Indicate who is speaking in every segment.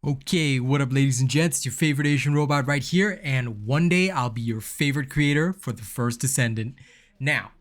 Speaker 1: Okay, what up ladies and gents, it's your favorite Asian robot right here, and one day I'll be your favorite creator for the First Descendant. Now,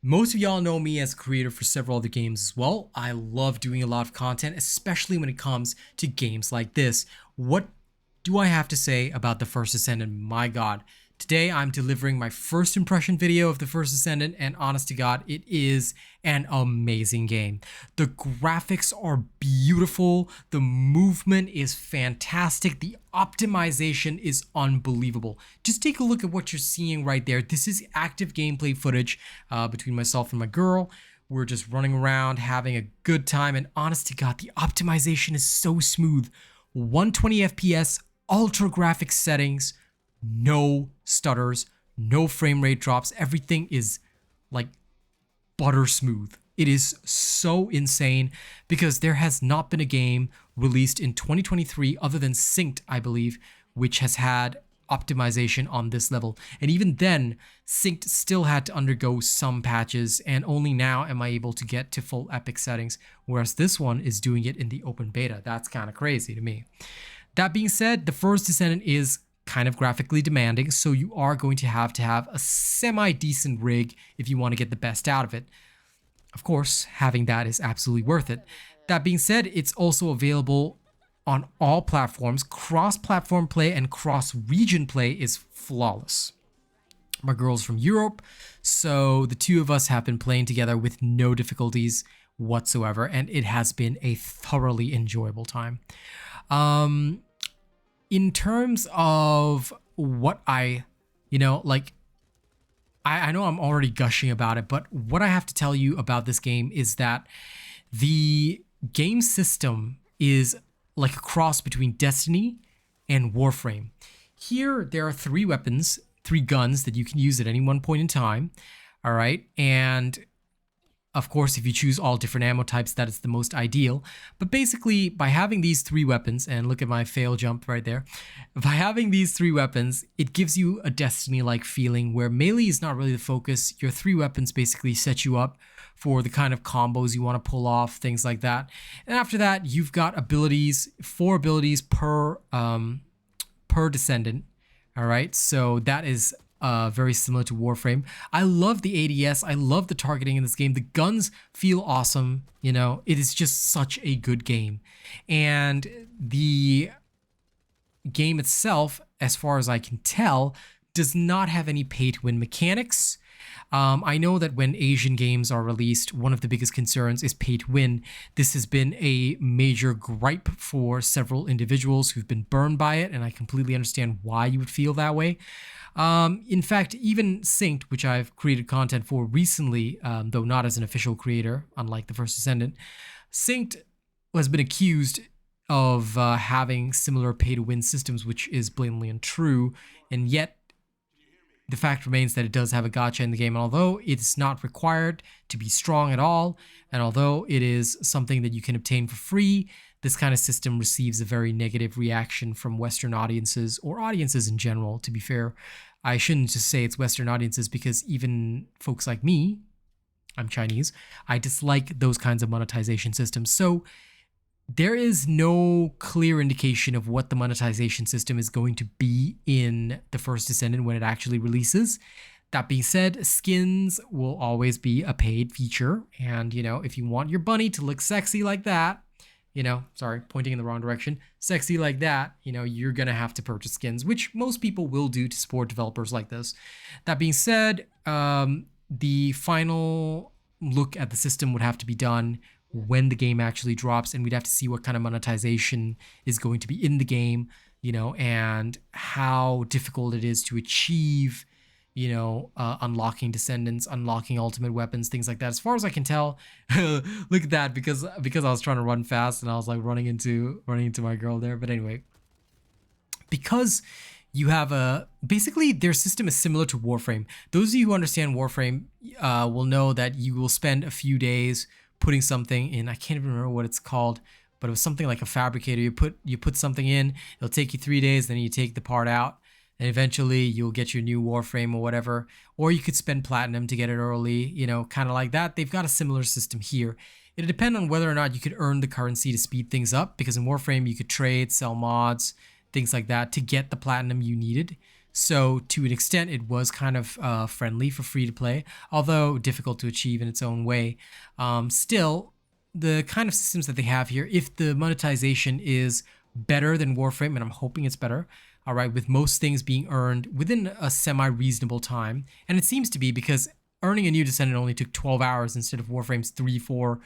Speaker 1: most of y'all know me as a creator for several other games as well. I love doing a lot of content, especially when it comes to games like this. What do I have to say about the First Descendant? My god. Today I'm delivering my first impression video of the First Descendant, and honest to god, it is an amazing game. The graphics are beautiful, the movement is fantastic, the optimization is unbelievable. Just take a look at what you're seeing right there. This is active gameplay footage between myself and my girl. We're just running around having a good time, and honest to god, the optimization is so smooth. 120 FPS, ultra graphics settings, no stutters, no frame rate drops. Everything is like butter smooth. It is so insane because there has not been a game released in 2023 other than Synced, I believe, which has had optimization on this level. And even then, Synced still had to undergo some patches, and only now am I able to get to full epic settings, whereas this one is doing it in the open beta. That's kind of crazy to me. That being said, the First Descendant is kind of graphically demanding, so you are going to have a semi-decent rig if you want to get the best out of it. Of course, having that is absolutely worth it. That being said, it's also available on all platforms. Cross-platform play and cross-region play is flawless. My girl's from Europe, so the two of us have been playing together with no difficulties whatsoever, and it has been a thoroughly enjoyable time. In terms of what I know I'm already gushing about it, but what I have to tell you about this game is that the game system is like a cross between Destiny and Warframe. Here, there are three weapons, three guns that you can use at any one point in time, all right? And of course, if you choose all different ammo types, that is the most ideal. But basically, by having these three weapons, and look at my fail jump right there, by having these three weapons, it gives you a Destiny-like feeling where melee is not really the focus. Your three weapons basically set you up for the kind of combos you want to pull off, things like that. And after that, you've got abilities, 4 abilities per Descendant. All right, so that is very similar to Warframe. I love the ADS. I love the targeting in this game. The guns feel awesome. You know, it is just such a good game. And the game itself, as far as I can tell, does not have any pay-to-win mechanics. I know that when Asian games are released, one of the biggest concerns is pay to win. This has been a major gripe for several individuals who've been burned by it, and I completely understand why you would feel that way. In fact, even Synced, which I've created content for recently, though not as an official creator, unlike the First Descendant, Synced has been accused of having similar pay-to-win systems, which is blatantly untrue, and yet the fact remains that it does have a gacha in the game, and although it's not required to be strong at all, and although it is something that you can obtain for free, this kind of system receives a very negative reaction from Western audiences, or audiences in general, to be fair. I shouldn't just say it's Western audiences, because even folks like me, I'm Chinese, I dislike those kinds of monetization systems. So there is no clear indication of what the monetization system is going to be in the First Descendant when it actually releases. That being said, skins will always be a paid feature. And, you know, if you want your bunny to look sexy like that, sorry, pointing in the wrong direction, sexy like that, you're going to have to purchase skins, which most people will do to support developers like this. That being said, the final look at the system would have to be done when the game actually drops, and we'd have to see what kind of monetization is going to be in the game, and how difficult it is to achieve, unlocking Descendants, unlocking ultimate weapons, things like that. As far as I can tell, look at that, because I was trying to run fast and I was like running into my girl there. But anyway, because you have basically their system is similar to Warframe. Those of you who understand Warframe will know that you will spend a few days putting something in. I can't even remember what it's called, but it was something like a fabricator. You put something in, it'll take you 3 days, then you take the part out, and eventually you'll get your new Warframe or whatever. Or you could spend platinum to get it early, kind of like that. They've got a similar system here. It'd depend on whether or not you could earn the currency to speed things up, because in Warframe you could trade, sell mods, things like that to get the platinum you needed. So to an extent, it was kind of friendly for free to play, although difficult to achieve in its own way. Still, the kind of systems that they have here, if the monetization is better than Warframe, and I'm hoping it's better, all right, with most things being earned within a semi-reasonable time, and it seems to be, because earning a new Descendant only took 12 hours instead of Warframe's 3, 4,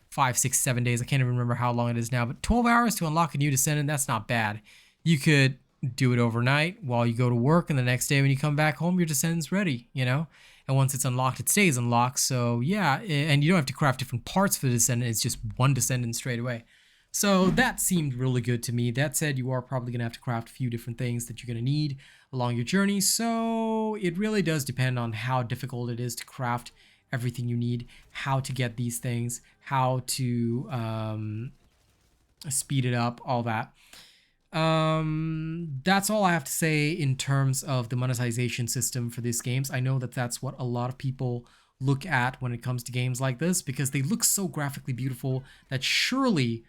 Speaker 1: 5, 6, 7 days. I can't even remember how long it is now, but 12 hours to unlock a new Descendant, that's not bad. You could do it overnight while you go to work, and the next day when you come back home, your Descendant's ready, you know? And once it's unlocked, it stays unlocked. So yeah, and you don't have to craft different parts for the Descendant. It's just one Descendant straight away. So that seemed really good to me. That said, you are probably going to have to craft a few different things that you're going to need along your journey. So it really does depend on how difficult it is to craft everything you need, how to get these things, how to speed it up, all that. That's all I have to say in terms of the monetization system for these games. I know that that's what a lot of people look at when it comes to games like this, because they look so graphically beautiful that surely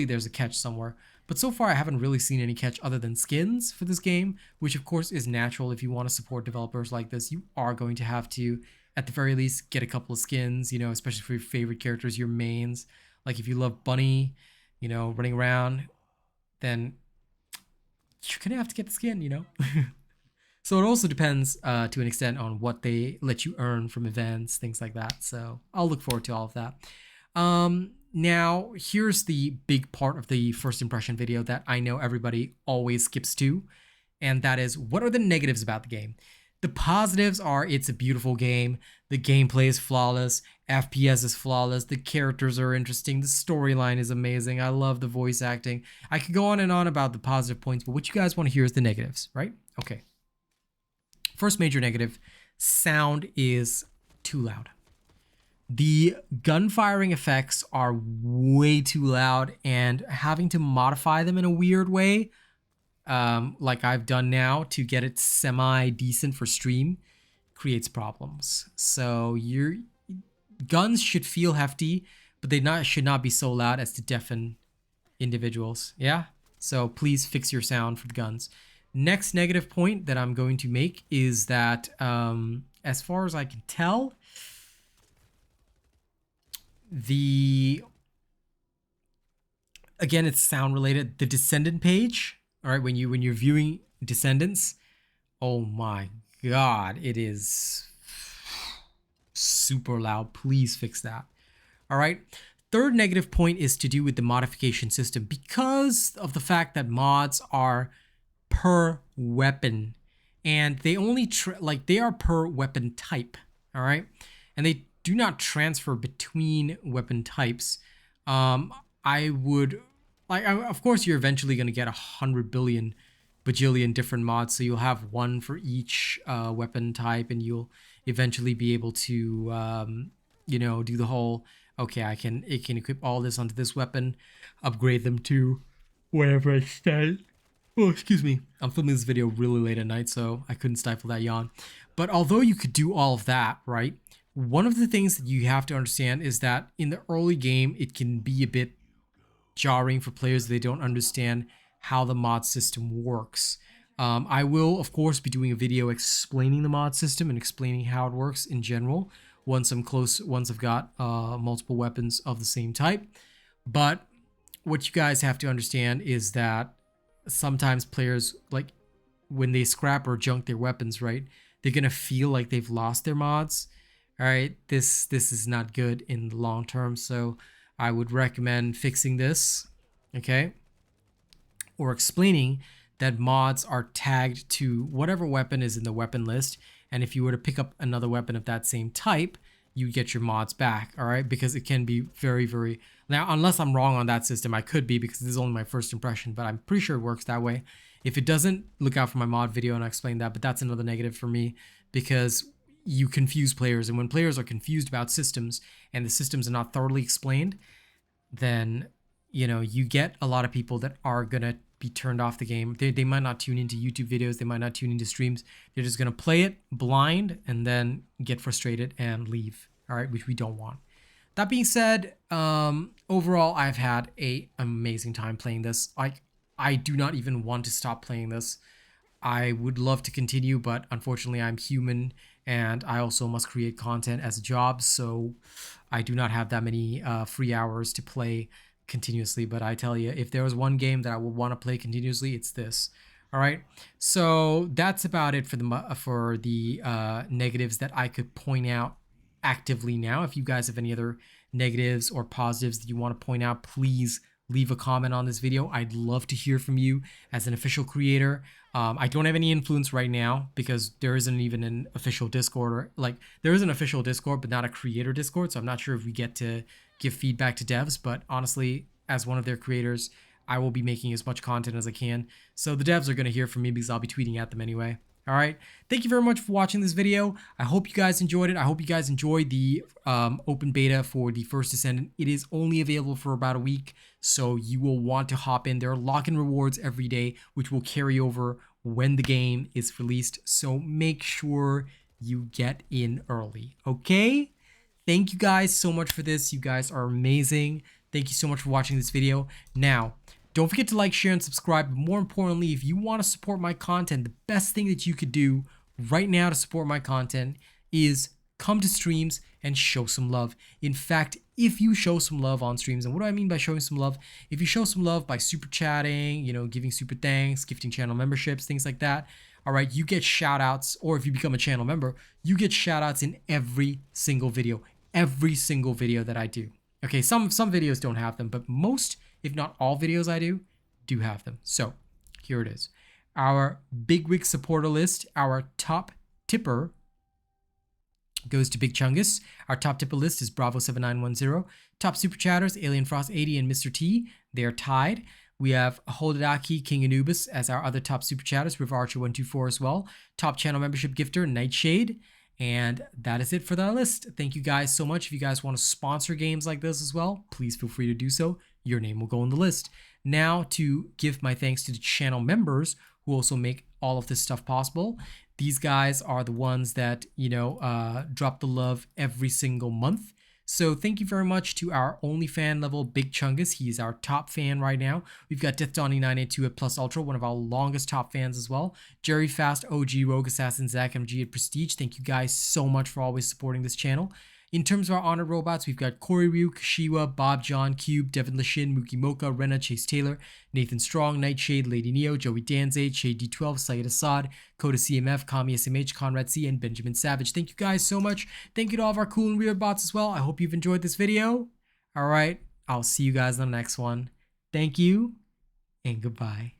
Speaker 1: there's a catch somewhere. But so far I haven't really seen any catch other than skins for this game, which of course is natural. If you want to support developers like this, you are going to have to, at the very least, get a couple of skins, you know, especially for your favorite characters, your mains. Like if you love Bunny, you know, running around, then you're gonna have to get the skin, you know. So it also depends to an extent on what they let you earn from events, things like that. So I'll look forward to all of that. Now, here's the big part of the first impression video that I know everybody always skips to, and that is, what are the negatives about the game? The positives are, it's a beautiful game, the gameplay is flawless, FPS is flawless, the characters are interesting, the storyline is amazing, I love the voice acting. I could go on and on about the positive points, but what you guys want to hear is the negatives, right? Okay. First major negative, sound is too loud. The gun firing effects are way too loud, and having to modify them in a weird way, like I've done now to get it semi-decent for stream, creates problems. So your guns should feel hefty, but they should not be so loud as to deafen individuals. Yeah? So please fix your sound for the guns. Next negative point that I'm going to make is that, as far as I can tell, again, it's sound related. The Descendant page, all right, when you're viewing Descendants, oh my God, it is super loud. Please fix that. All right. Third negative point is to do with the modification system, because of the fact that mods are per weapon, and they only they are per weapon type, all right, and they do not transfer between weapon types. I would of course you're eventually going to get 100 billion bajillion different mods, so you'll have one for each weapon type, and you'll eventually be able to you know, do the whole, okay, it can equip all this onto this weapon, upgrade them to wherever it's set. Oh, excuse me. I'm filming this video really late at night, so I couldn't stifle that yawn. But although you could do all of that, right, one of the things that you have to understand is that in the early game, it can be a bit jarring for players if they don't understand how the mod system works. I will, of course, be doing a video explaining the mod system and explaining how it works in general once I've got multiple weapons of the same type. But what you guys have to understand is that sometimes players, like when they scrap or junk their weapons, right, they're gonna feel like they've lost their mods. All right, this is not good in the long term, so I would recommend fixing this, okay, or explaining that mods are tagged to whatever weapon is in the weapon list, and if you were to pick up another weapon of that same type, you get your mods back, all right, because it can be very, very, now unless I'm wrong on that system, I could be, because this is only my first impression, but I'm pretty sure it works that way. If it doesn't, look out for my mod video and I'll explain that, but that's another negative for me, because you confuse players, and when players are confused about systems and the systems are not thoroughly explained, then, you know, you get a lot of people that are gonna be turned off the game. They might not tune into YouTube videos, they might not tune into streams, they're just gonna play it blind and then get frustrated and leave, all right, which we don't want. That being said, overall, I've had an amazing time playing this. I do not even want to stop playing this. I would love to continue, but unfortunately, I'm human and I also must create content as a job. So I do not have that many free hours to play continuously. But I tell you, if there was one game that I would want to play continuously, it's this. All right. So that's about it for the negatives that I could point out actively now. If you guys have any other negatives or positives that you want to point out, please leave a comment on this video. I'd love to hear from you as an official creator. I don't have any influence right now because there isn't even an official Discord, or like there is an official Discord, but not a creator Discord. So I'm not sure if we get to give feedback to devs, but honestly, as one of their creators, I will be making as much content as I can. So the devs are going to hear from me because I'll be tweeting at them anyway. All right. Thank you very much for watching this video. I hope you guys enjoyed it. I hope you guys enjoyed the open beta for the First Descendant. It is only available for about a week, so you will want to hop in. There are lock-in rewards every day, which will carry over when the game is released. So make sure you get in early. Okay? Thank you guys so much for this. You guys are amazing. Thank you so much for watching this video. Now, don't forget to like, share, and subscribe. But more importantly, if you want to support my content, the best thing that you could do right now to support my content is come to streams and show some love. In fact, if you show some love on streams, and what do I mean by showing some love? If you show some love by super chatting, giving super thanks, gifting channel memberships, things like that, all right, you get shout outs, or if you become a channel member, you get shout outs in every single video that I do. Okay, some videos don't have them, but most, if not all videos I do have them. So here it is. Our Big Wig supporter list, our top tipper goes to Big Chungus. Our top tipper list is Bravo7910. Top super chatters, Alien Frost 80 and Mr. T. They are tied. We have Holdadaki, King Anubis as our other top super chatters, River Archer 124 as well. Top channel membership gifter, Nightshade. And that is it for the list. Thank you guys so much. If you guys want to sponsor games like this as well, please feel free to do so. Your name will go on the list. Now, to give my thanks to the channel members who also make all of this stuff possible. These guys are the ones that, drop the love every single month. So thank you very much to our only fan level Big Chungus. He's our top fan right now. We've got Death Donnie 982 at Plus Ultra, one of our longest top fans as well. Jerry Fast, OG, Rogue Assassin, Zach MG at Prestige. Thank you guys so much for always supporting this channel. In terms of our honored robots, we've got Corey Ryu, Kashiwa, Bob John, Cube, Devin Lashin, Mookie Mocha, Rena, Chase Taylor, Nathan Strong, Nightshade, Lady Neo, Joey Danzade, Shade D12, Syed Assad, Coda CMF, Kami SMH, Conrad C, and Benjamin Savage. Thank you guys so much. Thank you to all of our cool and weird bots as well. I hope you've enjoyed this video. All right, I'll see you guys on the next one. Thank you, and goodbye.